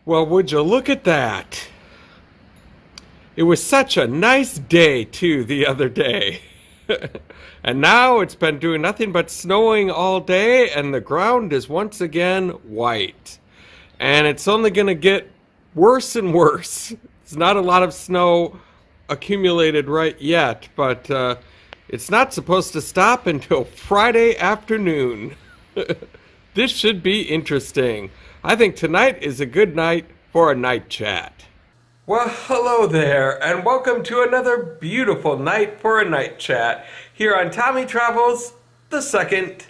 Well, would you look at that? It was such a nice day, too, the other day. And now it's been doing nothing but snowing all day, and the ground is once again white. And it's only going to get worse and worse. It's not a lot of snow accumulated right yet, but it's not supposed to stop until Friday afternoon. This should be interesting. I think tonight is a good night for a night chat. Well, hello there, and welcome to another beautiful night for a night chat here on Tommy Travels the Second.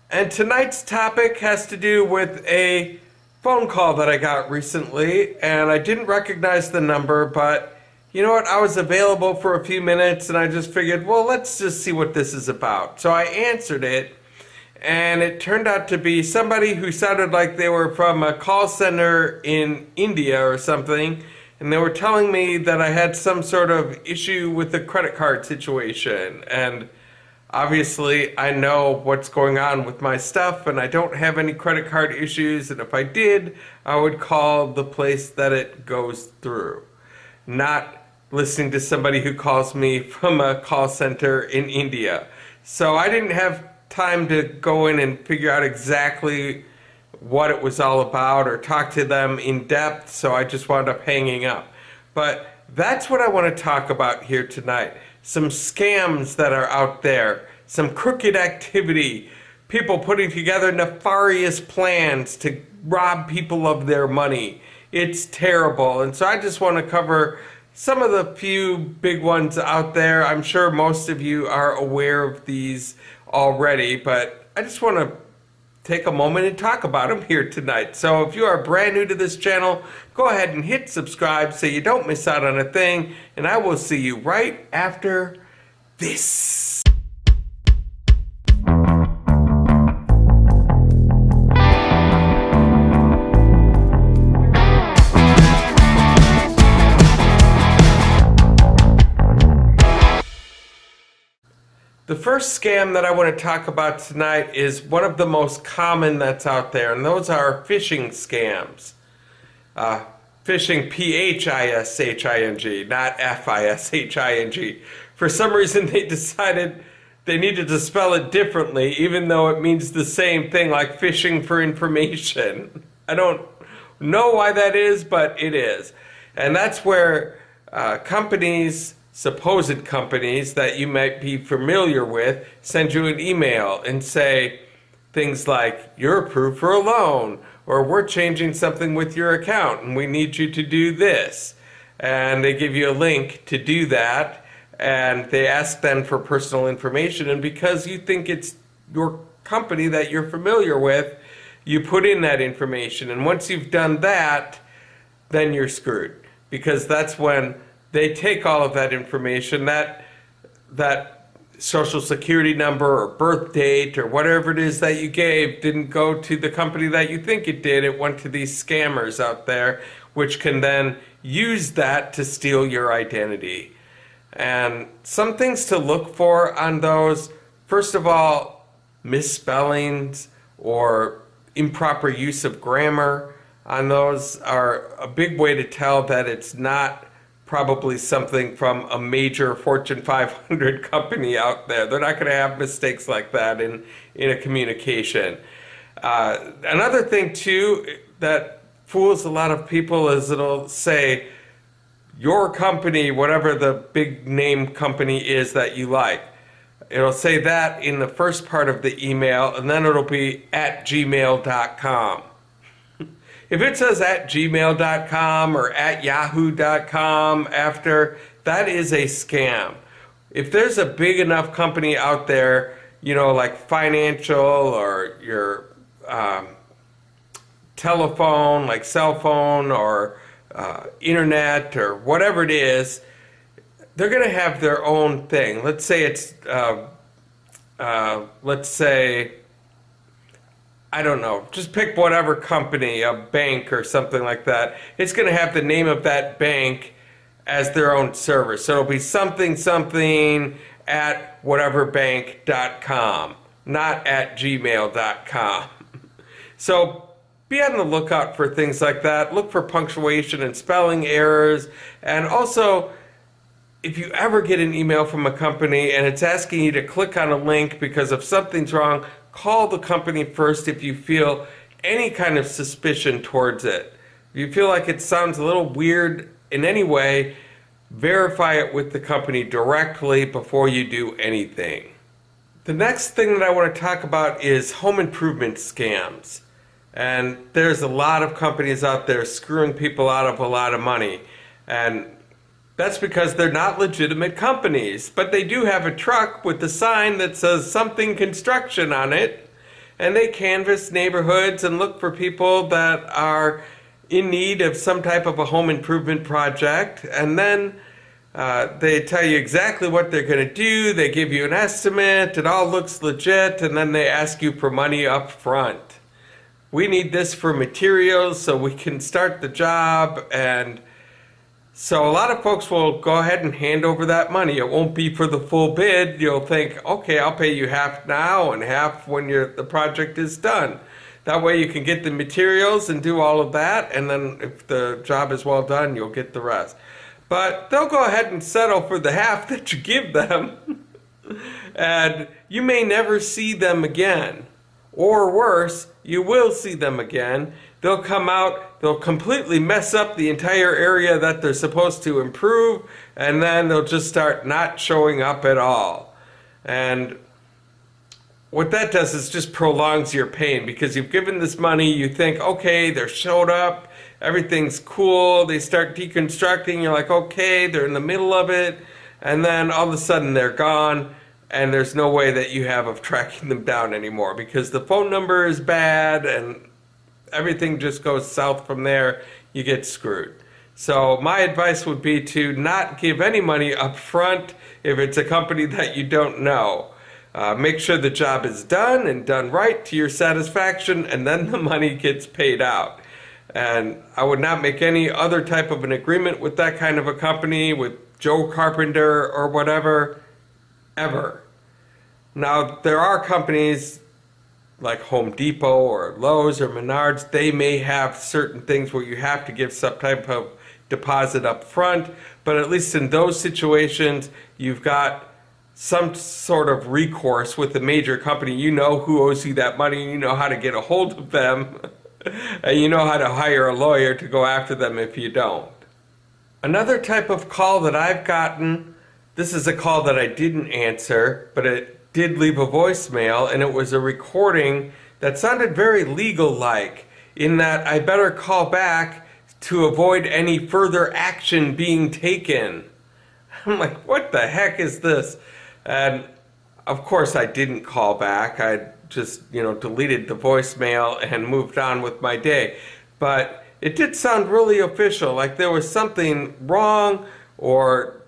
And tonight's topic has to do with a phone call that I got recently, and I didn't recognize the number, but you know what? I was available for a few minutes, and I just figured, well, let's just see what this is about. So I answered it, and it turned out to be somebody who sounded like they were from a call center in India or something. And they were telling me that I had some sort of issue with the credit card situation. And obviously I know what's going on with my stuff, and I don't have any credit card issues. And if I did, I would call the place that it goes through. Not listening to somebody who calls me from a call center in India. So I didn't have time to go in and figure out exactly what it was all about or talk to them in depth, so I just wound up hanging up. But that's what I want to talk about here tonight. Some scams that are out there, some crooked activity, people putting together nefarious plans to rob people of their money. It's terrible, and so I just want to cover some of the few big ones out there. I'm sure most of you are aware of these already, but I just want to take a moment and talk about them here tonight. So if you are brand new to this channel, go ahead and hit subscribe so you don't miss out on a thing, and I will see you right after this. The first scam that I want to talk about tonight is one of the most common that's out there, and those are phishing scams. Phishing, P-H-I-S-H-I-N-G, not F-I-S-H-I-N-G. For some reason they decided they needed to spell it differently, even though it means the same thing, like fishing for information. I don't know why that is, but it is. And that's where supposed companies that you might be familiar with send you an email and say things like, you're approved for a loan, or we're changing something with your account and we need you to do this. And they give you a link to do that, and they ask then for personal information, and because you think it's your company that you're familiar with, you put in that information, and once you've done that, then you're screwed, because that's when they take all of that information, that social security number or birth date or whatever it is that you gave didn't go to the company that you think it did. It went to these scammers out there, which can then use that to steal your identity. And some things to look for on those: first of all, misspellings or improper use of grammar on those are a big way to tell that it's not probably something from a major Fortune 500 company out there. They're not going to have mistakes like that in a communication. Another thing too that fools a lot of people is it'll say your company, whatever the big name company is that you like. It'll say that in the first part of the email, and then it'll be at gmail.com. If it says at gmail.com or at yahoo.com after, that is a scam. If there's a big enough company out there, you know, like financial or your telephone, like cell phone or internet or whatever it is, they're going to have their own thing. Let's say it's, I don't know, just pick whatever company, a bank or something like that. It's going to have the name of that bank as their own server. So it'll be something at whateverbank.com, not at gmail.com. So be on the lookout for things like that. Look for punctuation and spelling errors. And also, if you ever get an email from a company and it's asking you to click on a link because if something's wrong, call the company first if you feel any kind of suspicion towards it. If you feel like it sounds a little weird in any way, verify it with the company directly before you do anything. The next thing that I want to talk about is home improvement scams. And there's a lot of companies out there screwing people out of a lot of money. And that's because they're not legitimate companies. But they do have a truck with a sign that says something construction on it. And they canvass neighborhoods and look for people that are in need of some type of a home improvement project. And then they tell you exactly what they're going to do. They give you an estimate. It all looks legit. And then they ask you for money up front. We need this for materials so we can start the job. And so a lot of folks will go ahead and hand over that money. It won't be for the full bid. You'll think, okay, I'll pay you half now and half when the project is done. That way you can get the materials and do all of that. And then if the job is well done, you'll get the rest. But they'll go ahead and settle for the half that you give them. And you may never see them again. Or worse, you will see them again. They'll come out, they'll completely mess up the entire area that they're supposed to improve, and then they'll just start not showing up at all. And what that does is just prolongs your pain, because you've given this money, you think, okay, they're showed up, everything's cool, they start deconstructing, you're like, okay, they're in the middle of it, and then all of a sudden they're gone. And there's no way that you have of tracking them down anymore because the phone number is bad and everything just goes south from there. You get screwed. So my advice would be to not give any money up front if it's a company that you don't know. Make sure the job is done and done right to your satisfaction, and then the money gets paid out. And I would not make any other type of an agreement with that kind of a company, with Joe Carpenter or whatever, ever. Now, there are companies like Home Depot or Lowe's or Menards, they may have certain things where you have to give some type of deposit up front, but at least in those situations, you've got some sort of recourse with a major company. You know who owes you that money, you know how to get a hold of them, and you know how to hire a lawyer to go after them if you don't. Another type of call that I've gotten, this is a call that I didn't answer, but it did leave a voicemail, and it was a recording that sounded very legal-like, in that I better call back to avoid any further action being taken. I'm like, what the heck is this? And of course I didn't call back. I just, deleted the voicemail and moved on with my day. But it did sound really official, like there was something wrong, or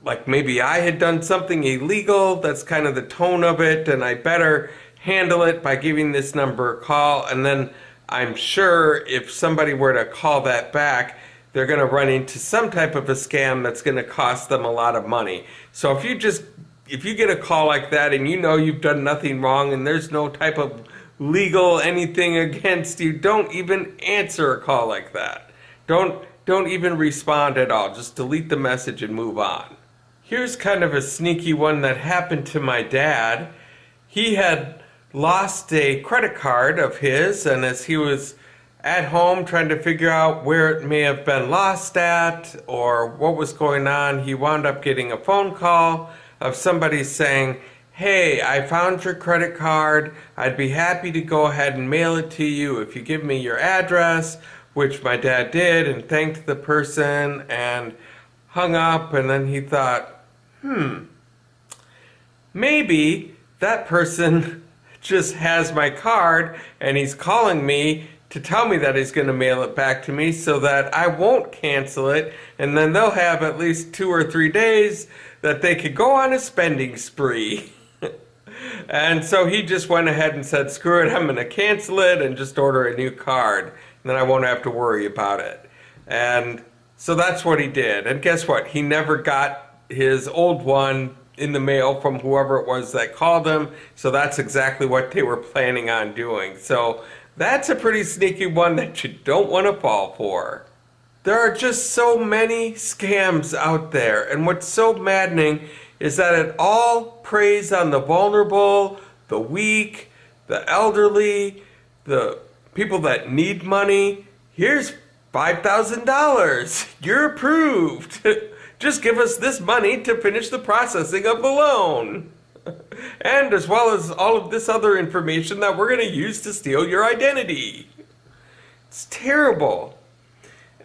like maybe I had done something illegal. That's kind of the tone of it, and I better handle it by giving this number a call. And then I'm sure if somebody were to call that back, they're going to run into some type of a scam that's going to cost them a lot of money. So if you get a call like that and you know you've done nothing wrong and there's no type of legal anything against you, don't even answer a call like that. Don't even respond at all. Just delete the message and move on. Here's kind of a sneaky one that happened to my dad. He had lost a credit card of his, and as he was at home trying to figure out where it may have been lost at or what was going on, he wound up getting a phone call of somebody saying, hey, I found your credit card. I'd be happy to go ahead and mail it to you if you give me your address, which my dad did, and thanked the person and hung up. And then he thought, maybe that person just has my card and he's calling me to tell me that he's going to mail it back to me so that I won't cancel it, and then they'll have at least 2 or 3 days that they could go on a spending spree. And so he just went ahead and said, screw it, I'm going to cancel it and just order a new card, and then I won't have to worry about it. And so that's what he did. And guess what? He never got his old one in the mail from whoever it was that called him, so that's exactly what they were planning on doing. So That's a pretty sneaky one that you don't want to fall for. There are just so many scams out there, and what's so maddening is that it all preys on the vulnerable, the weak, the elderly, the people that need money. Here's $5,000. You're approved. Just give us this money to finish the processing of the loan. And as well as all of this other information that we're going to use to steal your identity. It's terrible.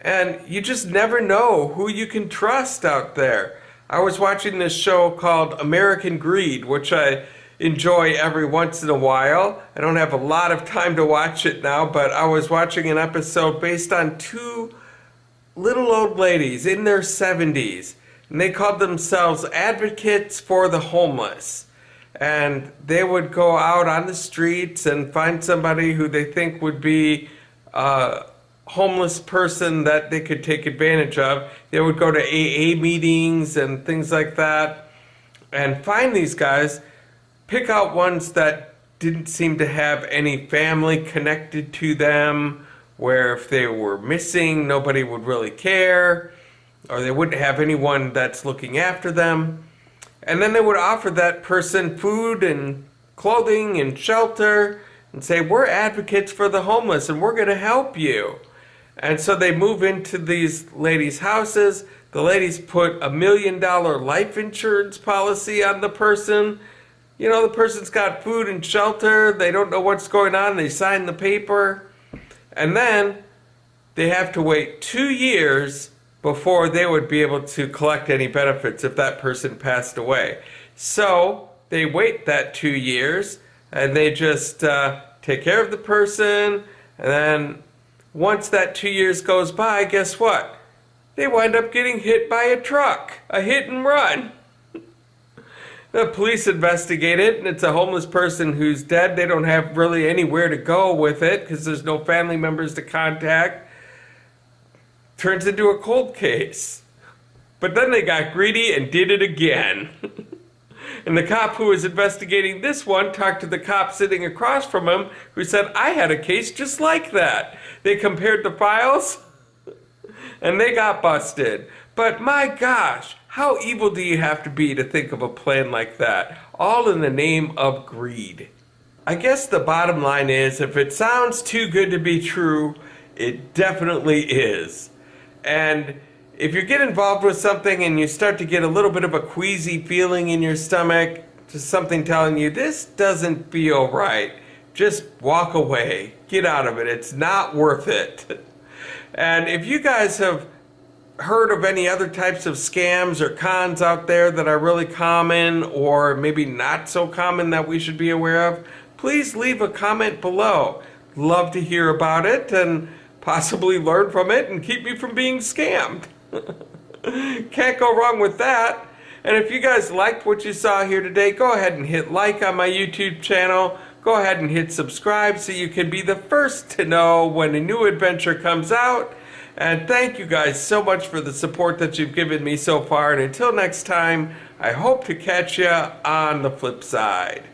And you just never know who you can trust out there. I was watching this show called American Greed, which I enjoy every once in a while. I don't have a lot of time to watch it now, but I was watching an episode based on two little old ladies in their 70s. And they called themselves advocates for the homeless. And they would go out on the streets and find somebody who they think would be a homeless person that they could take advantage of. They would go to AA meetings and things like that and find these guys, pick out ones that didn't seem to have any family connected to them, where if they were missing, nobody would really care, or they wouldn't have anyone that's looking after them. And then they would offer that person food and clothing and shelter and say, we're advocates for the homeless and we're going to help you. And so they move into these ladies' houses. The ladies put $1 million life insurance policy on the person. You know, the person's got food and shelter. They don't know what's going on. They sign the paper. And then they have to wait 2 years before they would be able to collect any benefits if that person passed away. So they wait that 2 years and they just take care of the person. And then once that 2 years goes by, guess what? They wind up getting hit by a truck, a hit and run. The police investigate it, and it's a homeless person who's dead. They don't have really anywhere to go with it because there's no family members to contact. Turns into a cold case. But then they got greedy and did it again. And the cop who was investigating this one talked to the cop sitting across from him who said, I had a case just like that. They compared the files and they got busted. But my gosh, how evil do you have to be to think of a plan like that? All in the name of greed. I guess the bottom line is, if it sounds too good to be true, it definitely is. And if you get involved with something and you start to get a little bit of a queasy feeling in your stomach, just something telling you this doesn't feel right, just walk away. Get out of it. It's not worth it. And if you guys have heard of any other types of scams or cons out there that are really common or maybe not so common that we should be aware of, please leave a comment below. Love to hear about it and possibly learn from it and keep me from being scammed. Can't go wrong with that. And if you guys liked what you saw here today, go ahead and hit like on my YouTube channel. Go ahead and hit subscribe so you can be the first to know when a new adventure comes out. And thank you guys so much for the support that you've given me so far. And until next time, I hope to catch you on the flip side.